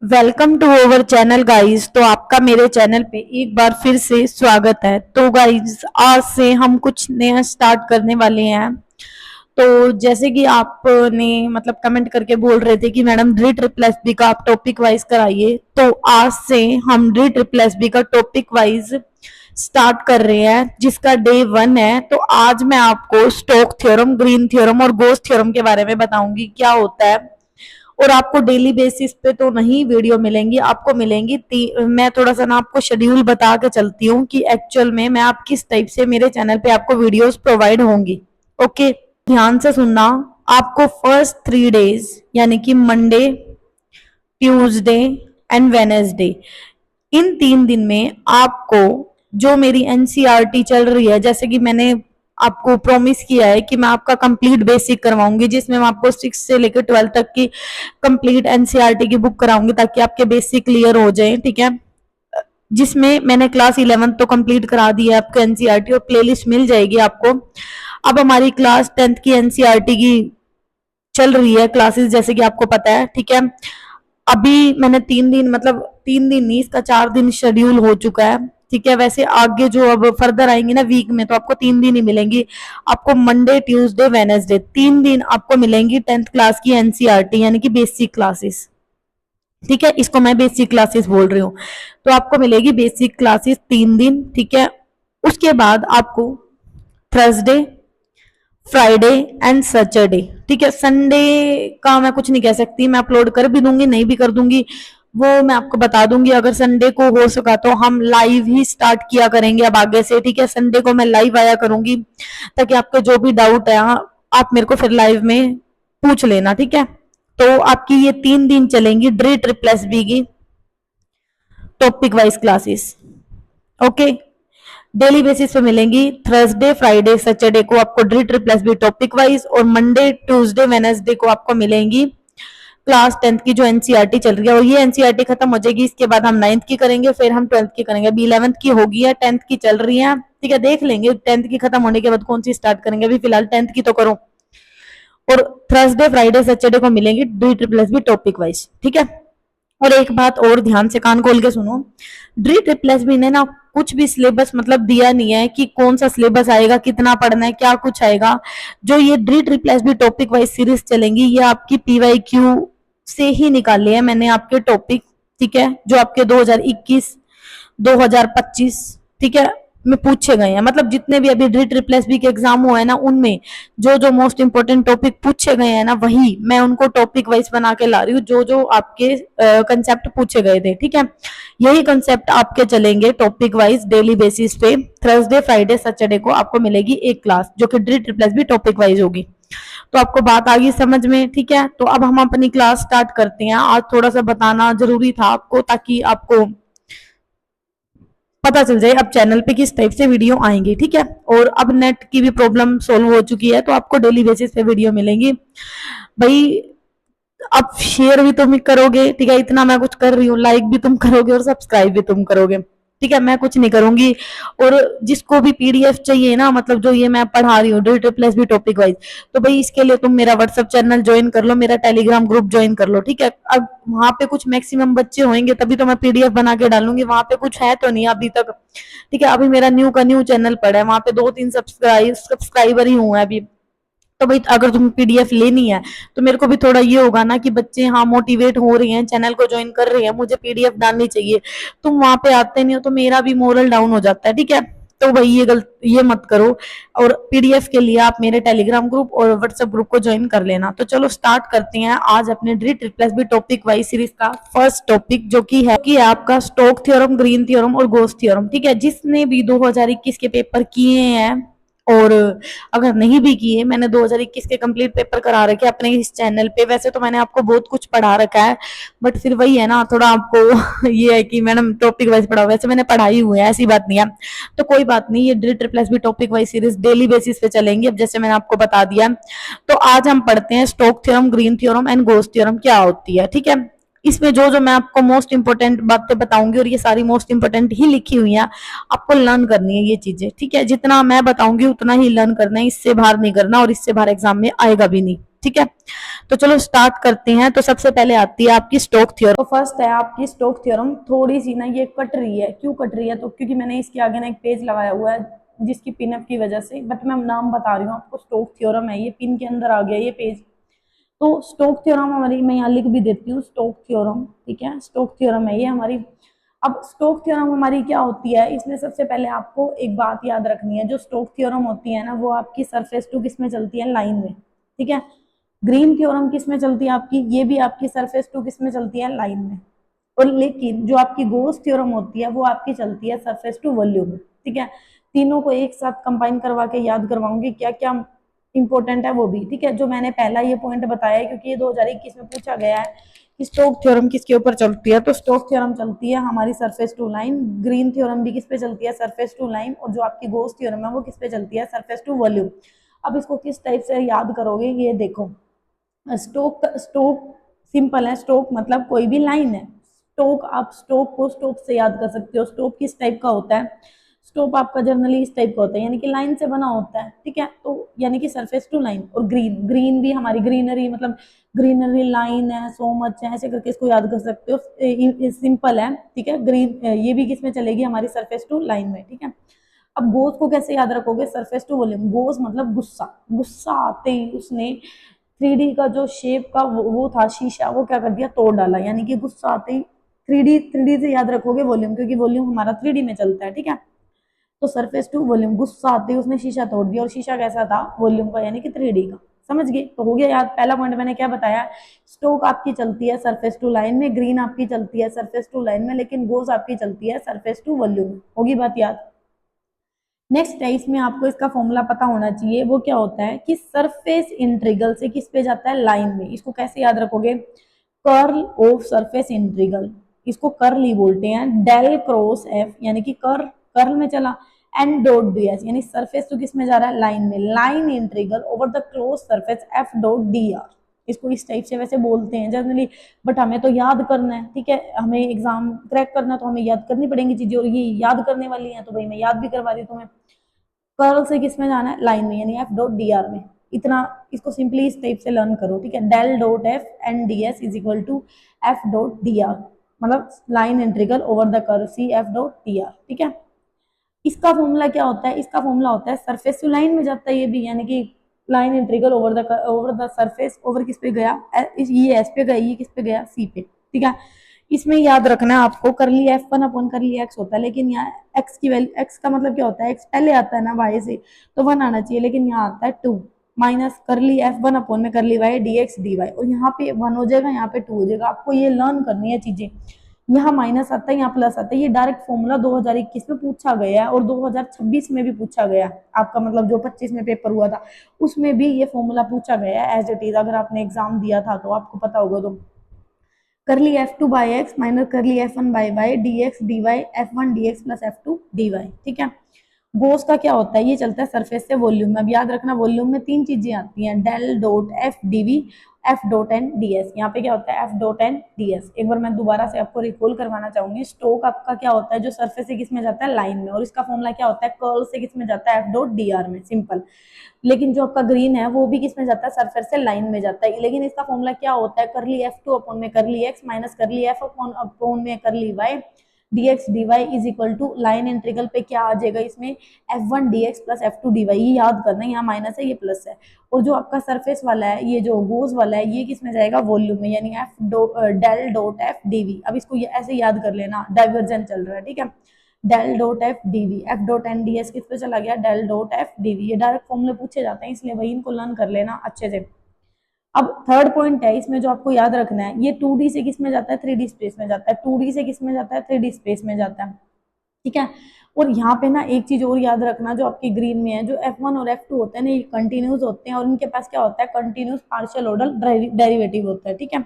Welcome to our channel guys. तो आपका मेरे चैनल पे एक बार फिर से स्वागत है। तो गाइस आज से हम कुछ नया स्टार्ट करने वाले हैं। तो जैसे कि आपने मतलब कमेंट करके बोल रहे थे कि madam D triple S B का आप टॉपिक वाइज कराइए, तो आज से हम डी ट्रिपल एस बी का टॉपिक वाइज स्टार्ट कर रहे हैं जिसका डे 1 है। तो आज मैं आपको स्टोक थ्योरम, ग्रीन थ्योरम और गोस थ्योरम के बारे में बताऊंगी क्या होता है। और आपको डेली बेसिस पे तो नहीं वीडियो मिलेंगी, आपको मिलेंगी मैं थोड़ा सा ना आपको शेड्यूल बता के चलती हूँ कि एक्चुअल में मैं आप किस टाइप से मेरे चैनल पे आपको वीडियोस प्रोवाइड होंगी। ओके, ध्यान से सुनना। आपको फर्स्ट 3 डेज यानी कि मंडे, ट्यूसडे एंड वेनेसडे, इन 3 दिन में आपको जो मेरी एनसीईआरटी चल रही है, जैसे कि मैंने आपको प्रॉमिस किया है कि मैं आपका कंप्लीट बेसिक करवाऊंगी, जिसमें मैं आपको 6 से लेकर 12 तक की कंप्लीट एनसीईआरटी की बुक कराऊंगी ताकि आपके बेसिक क्लियर हो जाए। ठीक है, जिसमें मैंने क्लास 11 तो कंप्लीट करा दी है आपको एनसीईआरटी और प्लेलिस्ट मिल जाएगी आपको। अब हमारी क्लास 10th की एनसीईआरटी की चल रही है क्लासेस, जैसे कि आपको पता है। ठीक है, अभी मैंने 3 दिन मतलब 3 दिन नहीं, इसका 4 दिन शेड्यूल हो चुका है। ठीक है, वैसे आगे जो अब फर्दर आएंगे ना वीक में, तो आपको 3 दिन ही मिलेंगी। आपको मंडे, ट्यूसडे, वेनेसडे 3 दिन आपको मिलेंगी 10th क्लास की एनसीईआरटी यानी कि बेसिक क्लासेस। ठीक है, इसको मैं बेसिक क्लासेस बोल रही हूँ। तो आपको मिलेगी बेसिक क्लासेस 3 दिन। ठीक है, उसके बाद आपको थर्सडे, फ्राइडे एंड सैटरडे, ठीक है, संडे का मैं कुछ नहीं कह सकती, मैं अपलोड कर भी दूंगी नहीं भी कर दूंगी, वो मैं आपको बता दूंगी। अगर संडे को हो सका तो हम लाइव ही स्टार्ट किया करेंगे अब आगे से। ठीक है, संडे को मैं लाइव आया करूंगी ताकि आपके जो भी डाउट है आप मेरे को फिर लाइव में पूछ लेना। ठीक है, तो आपकी ये 3 दिन चलेंगी ड्री ट्रिपल एस बी की topic wise classes. Okay, daily basis पे मिलेंगी। थर्सडे, फ्राइडे, सैटरडे को आपको D triple S B topic wise, और मंडे, ट्यूसडे, वेनेसडे को आपको मिलेंगी क्लास 10th की जो एनसीईआरटी चल रही है। और ये एनसीईआरटी खत्म हो जाएगी, इसके बाद हम 9th की करेंगे, फिर हम 12th की करेंगे। अभी 11th की होगी है, 10th की चल रही है। ठीक है, देख लेंगे 10th की खत्म होने के बाद कौन सी स्टार्ट करेंगे, अभी फिलहाल 10th की तो करो। और थर्सडे, फ्राइडे, सैटरडे को मिलेंगी D triple S B topic wise. ठीक है, और एक बात और ध्यान से कान खोल के सुनो, ड्री ट्रिपल एस बी ने ना कुछ भी सिलेबस मतलब दिया नहीं है कि कौन सा सिलेबस आएगा, कितना पढ़ना है, क्या कुछ आएगा। जो ये D triple S B topic wise series चलेंगी, ये आपकी पीवाईक्यू से ही निकाले हैं मैंने आपके टॉपिक। ठीक है, जो आपके 2021, 2025, ठीक है, में पूछे गए हैं, मतलब जितने भी अभी डी ट्रिपल एस बी के एग्जाम हुए हैं ना, उनमें जो जो मोस्ट इंपोर्टेंट टॉपिक पूछे गए हैं ना, वही मैं उनको टॉपिक वाइज बना के ला रही हूँ, जो जो आपके कंसेप्ट पूछे गए थे। ठीक है, यही कंसेप्ट आपके चलेंगे टॉपिक वाइज डेली बेसिस पे। थर्सडे, फ्राइडे, सैटरडे को आपको मिलेगी एक क्लास जो कि D triple S B topic wise होगी। तो आपको बात आ गई समझ में। ठीक है, तो अब हम अपनी क्लास स्टार्ट करते हैं। आज थोड़ा सा बताना जरूरी था आपको ताकि आपको पता चल जाए अब चैनल पे किस टाइप से वीडियो आएंगी। ठीक है, और अब नेट की भी प्रॉब्लम सोल्व हो चुकी है, तो आपको डेली बेसिस पे वीडियो मिलेंगी भाई। अब शेयर भी तुम करोगे, ठीक है, इतना मैं कुछ कर रही हूँ, लाइक भी तुम करोगे और सब्सक्राइब भी तुम करोगे। ठीक है, मैं कुछ नहीं करूंगी। और जिसको भी पीडीएफ चाहिए ना, मतलब जो ये मैं पढ़ा रही हूँ D triple S B topic wise, तो भाई इसके लिए तुम मेरा व्हाट्सएप चैनल ज्वाइन कर लो, मेरा टेलीग्राम ग्रुप ज्वाइन कर लो। ठीक है, अब वहां पे कुछ मैक्सिमम बच्चे होंगे तभी तो मैं पीडीएफ बना के डालूंगी, वहां पे कुछ है तो नहीं अभी तक। ठीक है, अभी मेरा न्यू का न्यू चैनल पड़ा है, वहां पे 2-3 सब्सक्राइबर ही हुए हैं अभी। तो भाई अगर तुम्हें पीडीएफ लेनी है तो मेरे को भी थोड़ा ये होगा ना कि बच्चे हाँ मोटिवेट हो रहे हैं, चैनल को ज्वाइन कर रहे हैं, मुझे पीडीएफ डालनी चाहिए। तुम वहां पे आते नहीं हो तो मेरा भी मोरल डाउन हो जाता है। ठीक है, तो भाई ये मत करो। और पीडीएफ के लिए आप मेरे टेलीग्राम ग्रुप और व्हाट्सएप ग्रुप को ज्वाइन कर लेना। तो चलो स्टार्ट करते हैं आज अपने D triple S B topic wise series का फर्स्ट टॉपिक, जो कि है आपका स्टोक थ्योरम, ग्रीन थ्योरम और गोस थ्योरम। ठीक है, जिसने भी 2021 के पेपर किए हैं, और अगर नहीं भी किए, मैंने 2021 के कंप्लीट पेपर करा रखे अपने इस चैनल पे। वैसे तो मैंने आपको बहुत कुछ पढ़ा रखा है, बट फिर वही है ना, थोड़ा आपको ये है कि मैडम टॉपिक वाइज पढ़ा, वैसे मैंने पढ़ाई हुई है, ऐसी बात नहीं है। तो कोई बात नहीं, ये D triple S B topic wise series daily basis पे चलेंगी, अब जैसे मैंने आपको बता दिया। तो आज हम पढ़ते हैं Stokes theorem, Green theorem and Gauss theorem क्या होती है। ठीक है, इसमें जो जो मैं आपको मोस्ट इंपोर्टेंट बातें बताऊंगी, और ये सारी मोस्ट इंपोर्टेंट ही लिखी हुई है, आपको लर्न करनी है ये चीजें। ठीक है, जितना मैं बताऊंगी उतना ही लर्न करना है, इससे बाहर नहीं करना, और इससे बाहर एग्जाम में आएगा भी नहीं। ठीक है। तो चलो स्टार्ट करते हैं। तो सबसे पहले आती है आपकी स्टोक थ्योरम। तो फर्स्ट है आपकी स्टोक थ्योरम। थोड़ी सी ना ये कट रही है, क्यों कट रही है? तो क्योंकि मैंने इसके आगे ना एक पेज लगाया हुआ है जिसकी पिनअप की वजह से, बट मैं नाम बता रही हूँ आपको, स्टोक थ्योरम है, ये पिन के अंदर आ गया ये पेज। तो स्टोक थ्योरम हमारी, मैं यहाँ लिख भी देती हूँ स्टोक थ्योरम, ठीक है, स्टोक थ्योरम है ये हमारी। अब स्टोक थ्योरम हमारी क्या होती है, इसमें सबसे पहले आपको एक बात याद रखनी है, जो स्टोक थ्योरम होती है ना वो आपकी सरफेस टू किस में चलती है, लाइन में, ठीक है। ग्रीन थ्योरम किस में चलती है आपकी, ये भी आपकी सरफेस टू किस में चलती है, लाइन में। और लेकिन जो आपकी गोस थ्योरम होती है वो आपकी चलती है सरफेस टू वॉल्यूम में, ठीक है। तीनों को एक साथ कंबाइन करवा के याद करवाऊंगी क्या क्या इंपॉर्टेंट है वो भी, ठीक है। जो मैंने पहला ये पॉइंट बताया है क्योंकि ये 2021 में पूछा गया है कि स्टोक थ्योरम किसके ऊपर चलती है, तो स्टोक थ्योरम चलती है हमारी surface to line. Green theorem भी किस पे चलती है, सरफेस टू लाइन। और जो आपकी गोस थ्योरम है वो किस पे चलती है, सरफेस टू वॉल्यूम। अब इसको किस टाइप से याद करोगे, ये देखो। स्टोक, स्टोक सिंपल है, स्टोक मतलब कोई भी लाइन है। स्टोक, आप स्टोक को स्टोक से याद कर सकते हो। स्टोक किस टाइप का होता है, स्टोक आपका जनरली इस टाइप का होता है, यानी कि लाइन से बना होता है, ठीक है। तो यानी कि सरफेस टू लाइन। और ग्रीन, ग्रीन भी हमारी ग्रीनरी, मतलब ग्रीनरी लाइन है, सो मच है, ऐसे करके इसको याद कर सकते हो, सिंपल है, ठीक है। ग्रीन ये भी किस में चलेगी, हमारी सरफेस टू लाइन में, ठीक है। अब गोज को कैसे याद रखोगे, सरफेस टू वॉल्यूम। गोज मतलब गुस्सा, गुस्सा आते ही उसने 3D का जो शेप का वो था शीशा, वो क्या कर दिया, तोड़ डाला। यानी कि गुस्सा आते ही 3D से याद रखोगे वॉल्यूम, क्योंकि वॉल्यूम हमारा 3D में चलता है, ठीक है। तो सरफेस टू वॉल्यूम, गुस्सा आते ही उसने शीशा तोड़ दिया। और शीशा कैसा था, वॉल्यूम का, यानी कि 3D का। समझ गए? तो हो गया याद। पहला पॉइंट मैंने क्या बताया, स्टोक आपकी चलती है सरफेस टू लाइन में, ग्रीन आपकी चलती है सरफेस टू लाइन में, लेकिन गोज आपकी चलती है सरफेस टू वॉल्यूम। होगी बात याद। नेक्स्ट है, इसमें आपको इसका फॉर्मूला पता होना चाहिए। वो क्या होता है कि सरफेस इंटीग्रल से किस पे जाता है, लाइन में। इसको कैसे याद रखोगे, कर्ल ऑफ सरफेस इंटीग्रल, इसको कर्ल ही बोलते हैं। डेल क्रॉस एफ, यानी कि कर्ल में चला। एन डॉट डी एस, यानी सरफेस तो किस में जा रहा है, लाइन में। Line integral over the close surface F dot d are, इसको इस टाइप से वैसे बोलते हैं जनरली, बट हमें तो याद करना है, ठीक है। हमें एग्जाम क्रैक करना, तो हमें याद करनी पड़ेंगी चीजें, और ये याद करने वाली है, तो भाई मैं याद भी करवा दी तुम्हें। कर्ल से किस में जाना है, लाइन में, यानी एफ डॉट डी आर में। इतना, इसको सिंपली इस टाइप से लर्न करो, ठीक है। Del dot F and d s is equal to F dot d r, मतलब line integral over the curve C F dot d r, ठीक है। इसका फॉर्मूला क्या होता है, इसका फॉर्मूला होता है सरफेस टू लाइन में जाता है ये भी, यानी कि line integral over the surface, over किस पे गया, ये एस पे गया, ये किस पे गया, सी पे, ठीक है। इसमें याद रखना है आपको, करली एफ वन अपॉन करली एक्स होता है, लेकिन यहाँ एक्स की वैल्यू, एक्स का मतलब क्या होता है, एक्स पहले आता है ना वाई से, तो वन आना चाहिए, लेकिन यहाँ आता है two, minus curly F one upon में curly Y D X D Y, और यहाँ पे वन हो जाएगा, यहाँ पे टू हो जाएगा। आपको ये लर्न करनी है चीजें। यहाँ माइनस आता है, यहाँ प्लस आता है, ये डायरेक्ट फॉर्मूला 2021 में पूछा गया है, और 2026 में भी पूछा गया आपका, मतलब जो 25 में पेपर हुआ था उसमें भी ये फॉर्मूला पूछा गया है एज इट इज। अगर आपने एग्जाम दिया था तो आपको पता होगा। तो curly F two by X minus curly F one by Y D X D Y F one D X plus F two D Y, ठीक है। गोस का क्या होता है, ये चलता है सरफेस से वॉल्यूम में। अब याद रखना, वॉल्यूम में तीन चीजें आती हैं, del dot F DV, F dot N D S. यहाँ पे क्या होता है, F dot N D S. एक बार मैं दोबारा से आपको रिकॉल करवाना चाहूंगी। स्टोक आपका क्या होता है, जो सरफेस से किस में जाता है, लाइन में, और इसका फॉर्मूला क्या होता है, कर्ल से किस में जाता है, एफ डॉट डी आर में, सिंपल। लेकिन जो आपका ग्रीन है वो भी किस में जाता है, सरफेस से लाइन में जाता है, लेकिन इसका फॉर्मूला क्या होता है, करली एफ टू अपॉन में curly X minus curly F upon में curly Y D X D Y is equal to line integral पे क्या आ जाएगा, इसमें F one D X plus F two D Y. ये याद करना है, यहाँ माइनस है, ये प्लस है। और जो आपका सरफेस वाला है, ये जो गोज वाला है, ये किस में जाएगा, वॉल्यूम में, यानी F del dot F DV. अब इसको ये ऐसे याद कर लेना, डाइवर्जेंट चल रहा है, ठीक है। Del dot F DV, F dot N D S किस पे चला गया, डेल डॉट एफ डीवी। ये डायरेक्ट फॉर्मूले पूछे जाते हैं, इसलिए वही इनको लर्न कर लेना अच्छे से। अब थर्ड पॉइंट है, इसमें जो आपको याद रखना है, ये 2D से किस में जाता है, 3D स्पेस में जाता है। 2D से किस में जाता है, 3D स्पेस में जाता है, ठीक है। और यहाँ पे ना एक चीज और याद रखना, जो आपकी ग्रीन में है, जो F1 और F2 होते हैं ना, ये कंटिन्यूस होते हैं, और इनके पास क्या होता है, कंटिन्यूस पार्शियल ऑर्डर डेरिवेटिव होता है, ठीक है।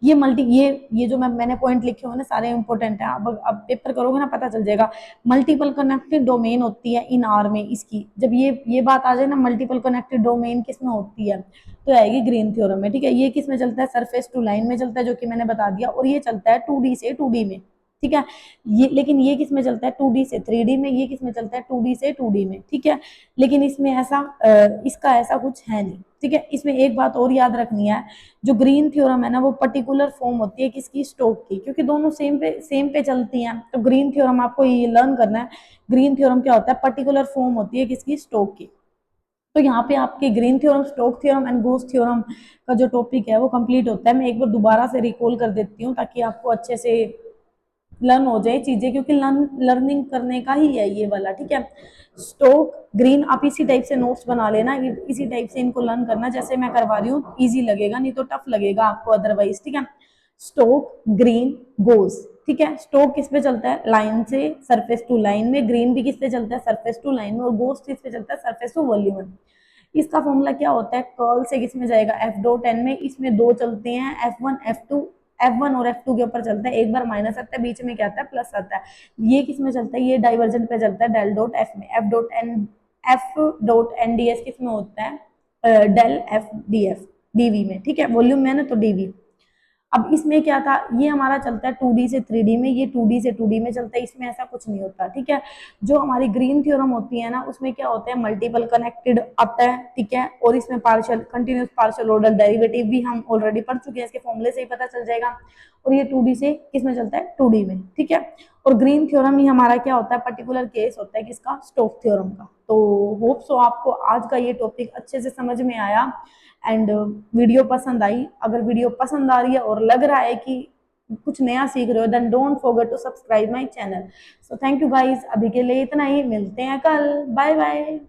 ये ये जो मैंने पॉइंट लिखे हुए ना, सारे इंपॉर्टेंट है। अब पेपर करोगे ना, पता चल जाएगा। मल्टीपल कनेक्टेड डोमेन होती है इन आर में इसकी, जब ये बात आ जाए ना, मल्टीपल कनेक्टेड डोमेन किस में होती है, तो आएगी ग्रीन थ्योरम में, ठीक है। ये किस में चलता है, सरफेस टू लाइन में चलता है, जो कि मैंने बता दिया, और ये चलता है 2D से 2D में, ठीक है। ये लेकिन ये किस में चलता है 2D से 3D में, ये किस में चलता है 2D से 2D में, ठीक है। लेकिन इसमें ऐसा इसका ऐसा कुछ है नहीं, ठीक है। इसमें एक बात और याद रखनी है, जो ग्रीन थ्योरम है ना वो पर्टिकुलर फॉर्म होती है किसकी, स्टोक की, क्योंकि दोनों सेम पे चलती हैं। तो ग्रीन थ्योरम आपको ये लर्न करना है, ग्रीन थ्योरम क्या होता है, पर्टिकुलर फॉर्म होती है किसकी, स्टोक की। तो यहाँ पे आपके Green theorem, Stokes theorem and Gauss theorem का जो टॉपिक है वो कंप्लीट होता है। मैं एक बार दोबारा से रिकॉल कर देती हूँ ताकि आपको अच्छे से लर्न हो जाए चीजें, क्योंकि लर्निंग करने का ही है ये वाला, ठीक है। स्टोक ग्रीन आप इसी टाइप से नोट्स बना लेना, इसी टाइप से इनको लर्न करना जैसे मैं करवा रही हूँ, इजी लगेगा, नहीं तो टफ लगेगा आपको अदरवाइज, ठीक है। स्टोक ग्रीन गोज, ठीक है। स्टोक किस पे चलता है, लाइन से सरफेस टू लाइन में, ग्रीन भी किस पे चलता है, सरफेस टू लाइन में, और गोज किस पे चलता है, सरफेस टू वॉल्यूम में। इसका फॉर्मूला क्या होता है, कर्ल से किस में जाएगा, एफ डॉट एन में, इसमें दो चलते हैं, F1 F2, F1 और F2 के ऊपर चलता है, एक बार माइनस आता है, बीच में क्या आता है, प्लस आता है। ये किस में चलता है, ये डाइवर्जेंट पे चलता है, डेल डॉट एफ में, F डॉट एन ds किस में होता है, del F D F DV में, ठीक है। वॉल्यूम में है ना तो डीवी। अब इसमें क्या था, ये हमारा चलता है 2D से 3D में, ये 2D से 2D में चलता है, इसमें ऐसा कुछ नहीं होता, ठीक है। जो हमारी ग्रीन थ्योरम होती है ना उसमें क्या होता है, मल्टीपल कनेक्टेड आता है, ठीक है। और इसमें partial continuous partial order derivative भी हम ऑलरेडी पढ़ चुके हैं, इसके फॉर्मूले से ही पता चल जाएगा। और ये 2D से किस में चलता है, 2D में, ठीक है। और ग्रीन थ्योरम ही हमारा क्या होता है, पर्टिकुलर केस होता है किसका, स्टोक थ्योरम का। तो होप सो आपको आज का ये टॉपिक अच्छे से समझ में आया एंड वीडियो पसंद आई। अगर वीडियो पसंद आ रही है और लग रहा है कि कुछ नया सीख रहे हो, then don't forget to subscribe my channel. So thank you guys, अभी के लिए इतना ही, मिलते हैं कल, बाय बाय।